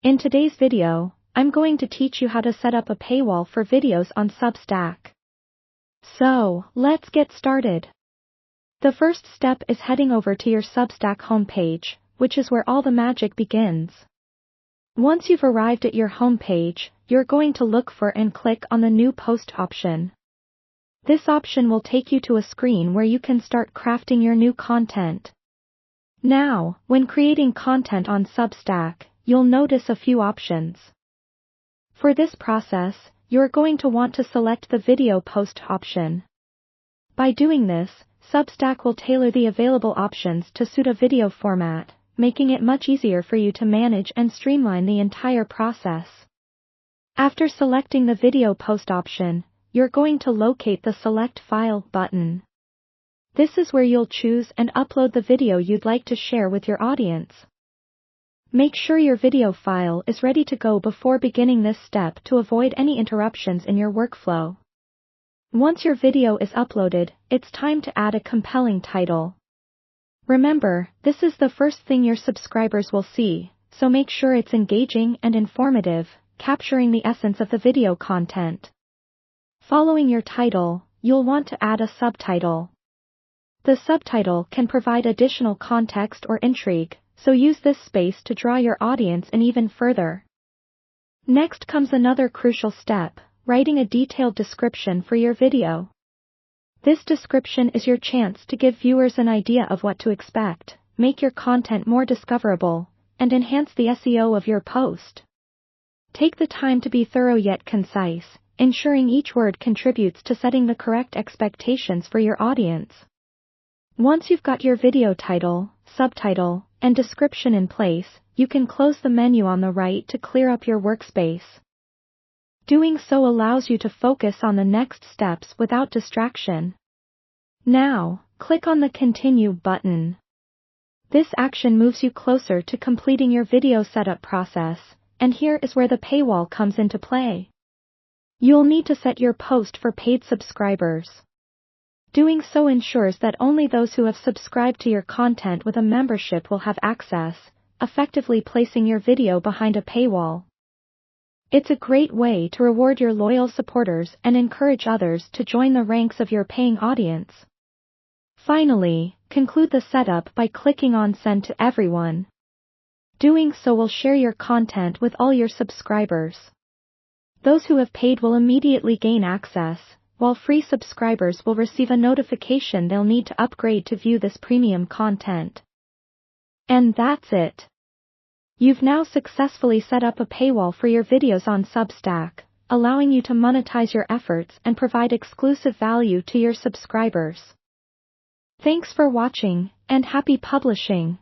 In today's video, I'm going to teach you how to set up a paywall for videos on Substack. So, let's get started. The first step is heading over to your Substack homepage, which is where all the magic begins. Once you've arrived at your homepage, you're going to look for and click on the New Post option. This option will take you to a screen where you can start crafting your new content. Now, when creating content on Substack, you'll notice a few options. For this process, you're going to want to select the Video Post option. By doing this, Substack will tailor the available options to suit a video format, making it much easier for you to manage and streamline the entire process. After selecting the Video Post option, you're going to locate the Select File button. This is where you'll choose and upload the video you'd like to share with your audience. Make sure your video file is ready to go before beginning this step to avoid any interruptions in your workflow. Once your video is uploaded, it's time to add a compelling title. Remember, this is the first thing your subscribers will see, so make sure it's engaging and informative, capturing the essence of the video content. Following your title, you'll want to add a subtitle. The subtitle can provide additional context or intrigue, so use this space to draw your audience in even further. Next comes another crucial step, writing a detailed description for your video. This description is your chance to give viewers an idea of what to expect, make your content more discoverable, and enhance the SEO of your post. Take the time to be thorough yet concise, ensuring each word contributes to setting the correct expectations for your audience. Once you've got your video title, subtitle, and description in place, you can close the menu on the right to clear up your workspace. Doing so allows you to focus on the next steps without distraction. Now, click on the Continue button. This action moves you closer to completing your video setup process, and here is where the paywall comes into play. You'll need to set your post for paid subscribers. Doing so ensures that only those who have subscribed to your content with a membership will have access, effectively placing your video behind a paywall. It's a great way to reward your loyal supporters and encourage others to join the ranks of your paying audience. Finally, conclude the setup by clicking on Send to Everyone. Doing so will share your content with all your subscribers. Those who have paid will immediately gain access, while free subscribers will receive a notification they'll need to upgrade to view this premium content. And that's it. You've now successfully set up a paywall for your videos on Substack, allowing you to monetize your efforts and provide exclusive value to your subscribers. Thanks for watching, and happy publishing!